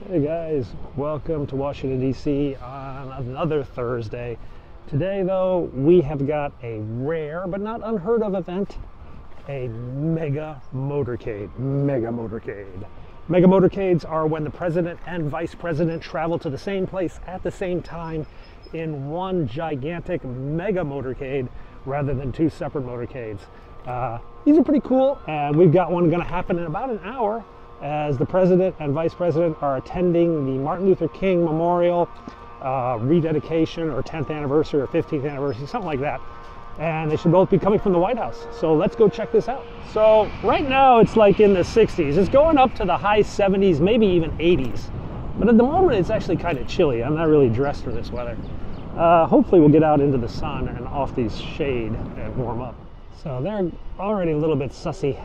Hey guys, welcome to Washington DC on another Thursday. Today though, we have got a rare but not unheard of event, a mega motorcade. Mega motorcades are when the president and vice president travel to the same place at the same time in one gigantic mega motorcade rather than two separate motorcades. These are pretty cool, and we've got one going to happen in about an hour as the president and vice president are attending the Martin Luther King Memorial rededication or 10th anniversary or 15th anniversary, something like that. And they should both be coming from the White House. So let's go check this out. So right now it's like in the 60s. It's going up to the high 70s, maybe even 80s. But at the moment it's actually kind of chilly. I'm not really dressed for this weather. Hopefully we'll get out into the sun and off these shade and warm up. So they're already a little bit sussy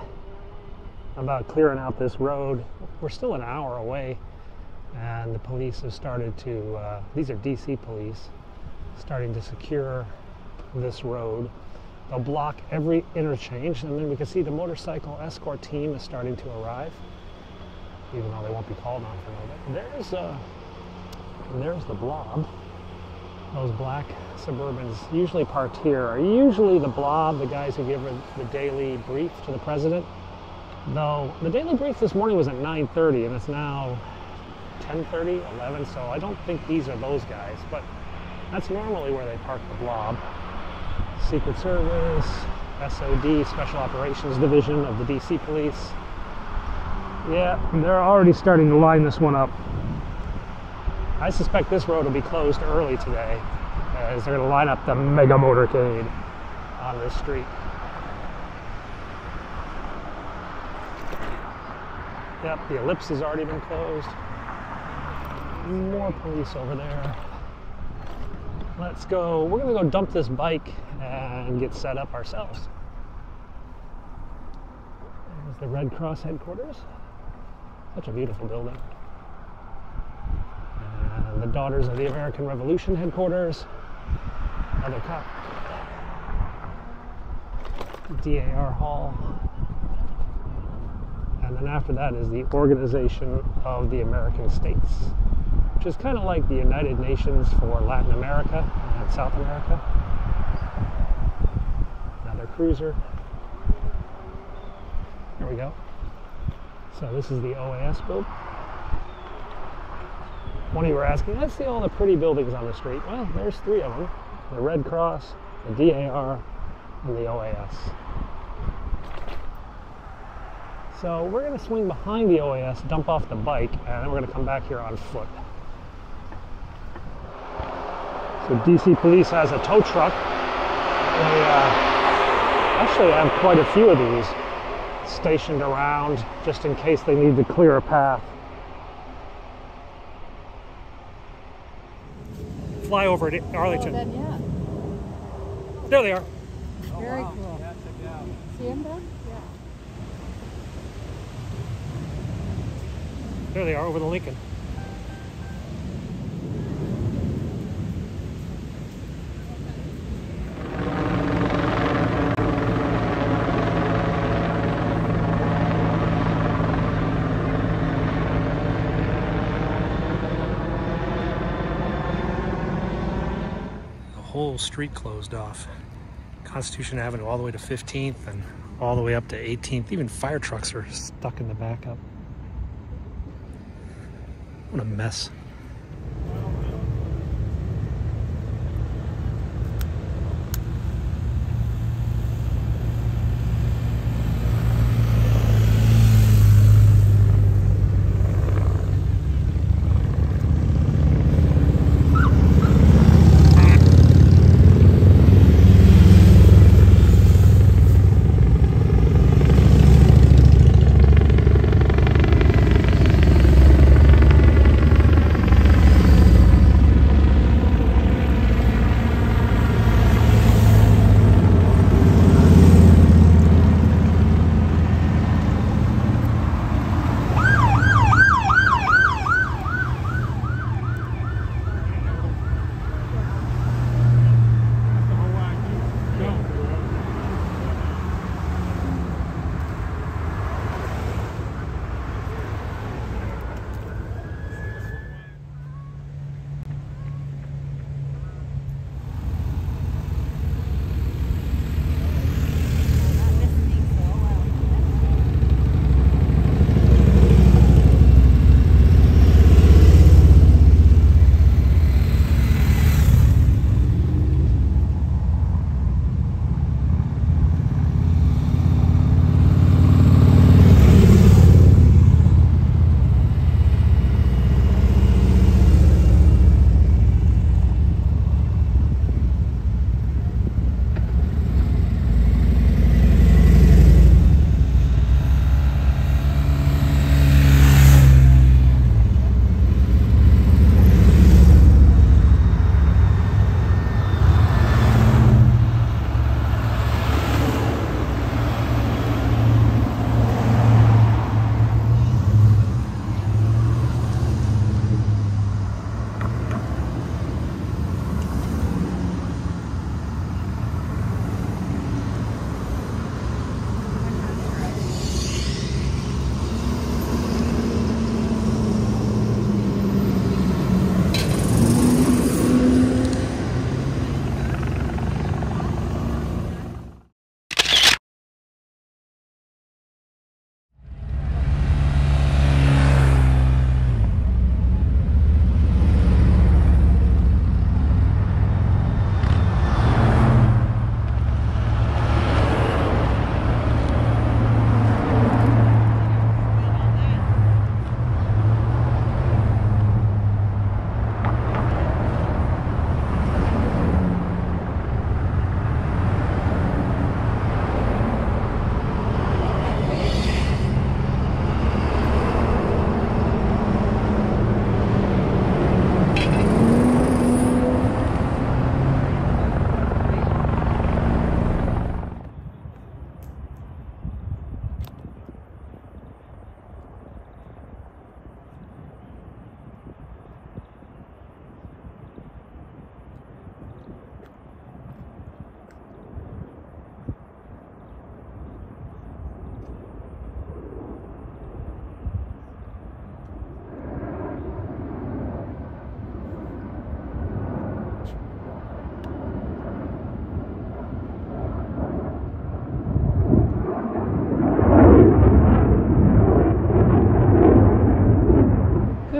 about clearing out this road. We're still an hour away, and the police have started to, these are DC police, starting to secure this road. They'll block every interchange, and then we can see the motorcycle escort team is starting to arrive, even though they won't be called on for a little bit. There's the blob. Those black Suburbans usually parked here are usually the blob, the guys who give the daily brief to the president. Though the daily brief this morning was at 9:30 and it's now 10:30, 11, so I don't think these are those guys, but that's normally where they park the blob. Secret Service, SOD, Special Operations Division of the DC Police. Yeah, they're already starting to line this one up. I suspect this road will be closed early today as they're going to line up the mega motorcade on this street. Yep, the ellipse has already been closed. More police over there. Let's go. We're going to go dump this bike and get set up ourselves. There's the Red Cross headquarters. Such a beautiful building. And the Daughters of the American Revolution headquarters. Another cop. DAR Hall. And then after that is the Organization of the American States, which is kind of like the United Nations for Latin America and South America. Another cruiser. There we go. So this is the OAS build. One of you were asking, let's see all the pretty buildings on the street. Well, there's three of them. The Red Cross, the DAR, and the OAS. So we're going to swing behind the OAS, dump off the bike, and then we're going to come back here on foot. So DC Police has a tow truck. They actually have quite a few of these stationed around just in case they need to clear a path. Fly over to Arlington. Oh, then, yeah. There they are. Very cool. Yeah, check it out. See them there? Yeah. There they are over the Lincoln. Whole street closed off. Constitution Avenue all the way to 15th and all the way up to 18th. Even fire trucks are stuck in the backup. What a mess.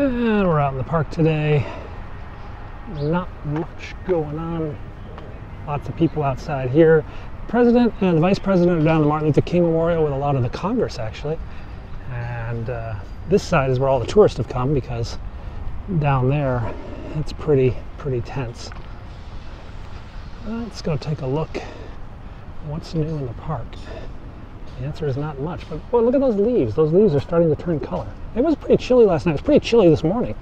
And we're out in the park today. Not much going on. Lots of people outside here. The President and the Vice President are down at the Martin Luther King Memorial with a lot of the Congress, actually. And this side is where all the tourists have come, because down there it's pretty tense. Let's go take a look. What's new in the park? The answer is not much, but well, look at those leaves. Those leaves are starting to turn color. It was pretty chilly last night. It was pretty chilly this morning,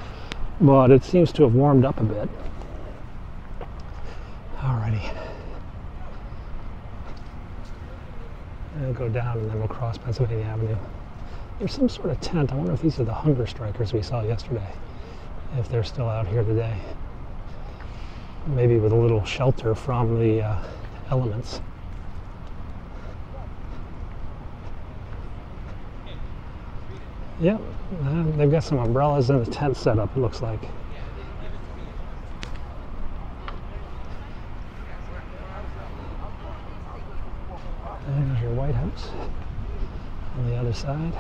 but it seems to have warmed up a bit. Alrighty. We'll go down and then we'll cross Pennsylvania Avenue. There's some sort of tent. I wonder if these are the hunger strikers we saw yesterday, if they're still out here today. Maybe with a little shelter from the elements. Yep, they've got some umbrellas in the tent set up, it looks like. There's your White House on the other side.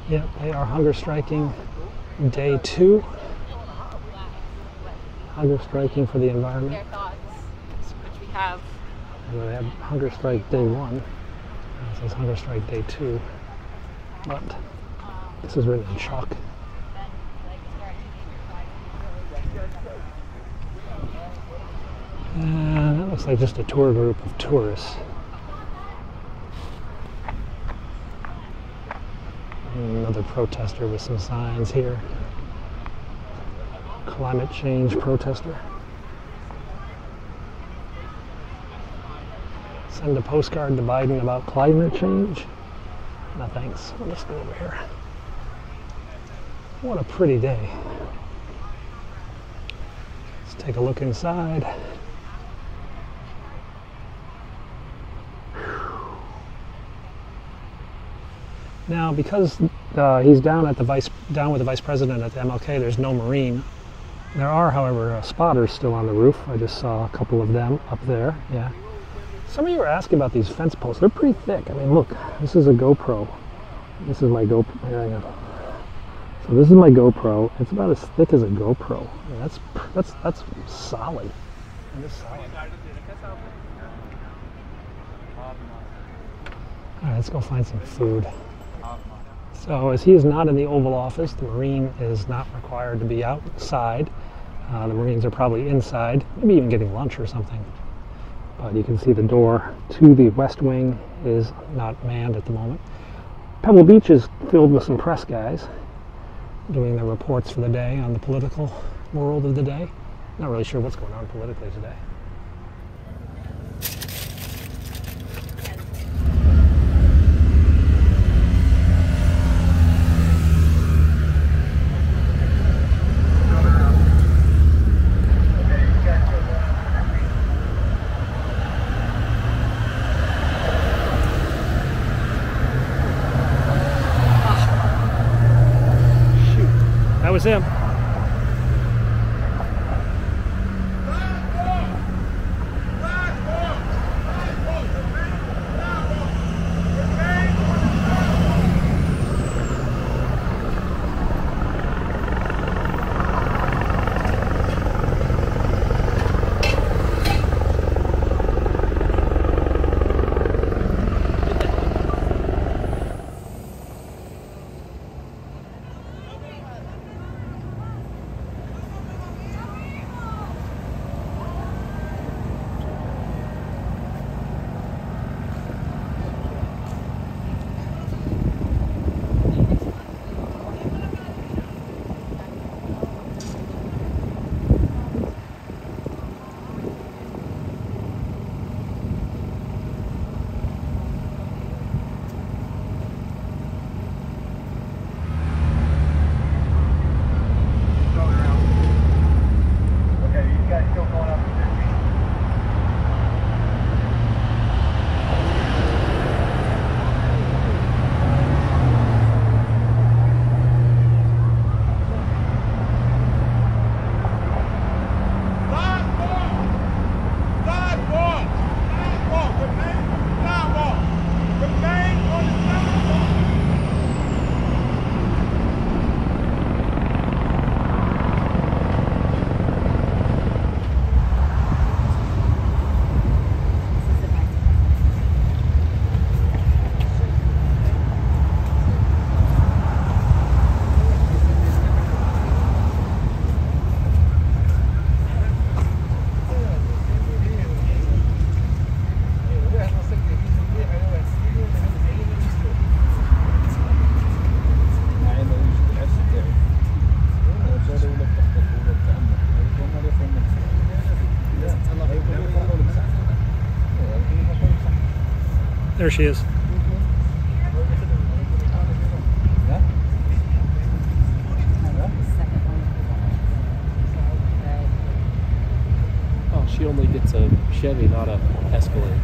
Yep, they are hunger striking day 2. Hunger striking for the environment. Their thoughts, which we have. And they have hunger strike day 1. This says hunger strike day 2. But this is written in chalk. And that looks like just a tour group of tourists. Another protester with some signs here. Climate change protester. Send a postcard to Biden about climate change. No thanks. Let's go over here. What a pretty day. Let's take a look inside. Now, because he's down with the Vice President at the MLK, there's no Marine. There are, however, spotters still on the roof. I just saw a couple of them up there. Yeah. Some of you were asking about these fence posts. They're pretty thick. I mean, look, this is a GoPro. This is my GoPro. Here I go. So this is my GoPro. It's about as thick as a GoPro. I mean, that's solid. That is solid. All right, let's go find some food. So as he is not in the Oval Office, the Marine is not required to be outside. The Marines are probably inside, maybe even getting lunch or something. But you can see the door to the West Wing is not manned at the moment. Pebble Beach is filled with some press guys doing their reports for the day on the political world of the day. Not really sure what's going on politically today. That was him. There she is. Oh, she only gets a Chevy, not a Escalade.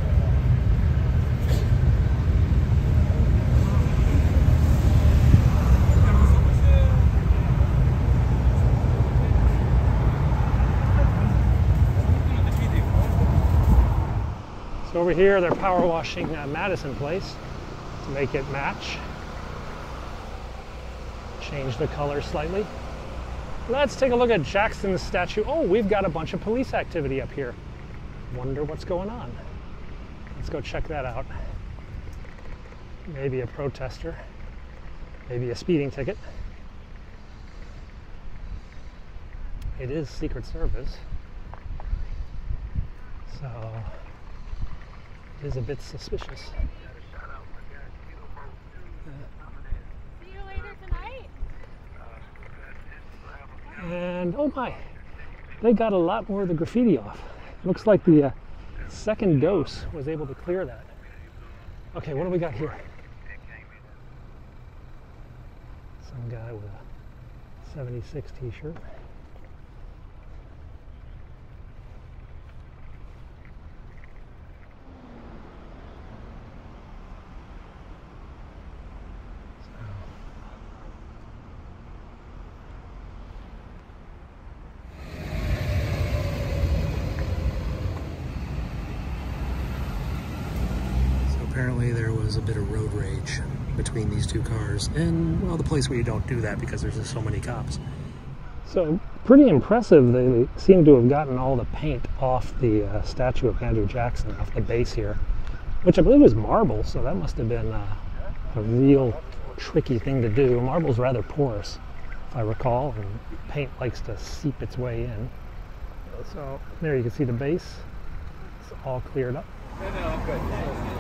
So over here, they're power washing Madison Place to make it match. Change the color slightly. Let's take a look at Jackson's statue. Oh, we've got a bunch of police activity up here. Wonder what's going on. Let's go check that out. Maybe a protester. Maybe a speeding ticket. It is Secret Service. So it is a bit suspicious. See you later tonight. And oh my, they got a lot more of the graffiti off. Looks like the second dose was able to clear that. Okay, what do we got here? Some guy with a 76 t-shirt. Apparently there was a bit of road rage between these two cars and, well, the place where you don't do that because there's just so many cops. So pretty impressive. They seem to have gotten all the paint off the statue of Andrew Jackson, off the base here, which I believe was marble, so that must have been a real tricky thing to do. Marble's rather porous, if I recall, and paint likes to seep its way in. So there you can see the base. It's all cleared up. No, I'm good.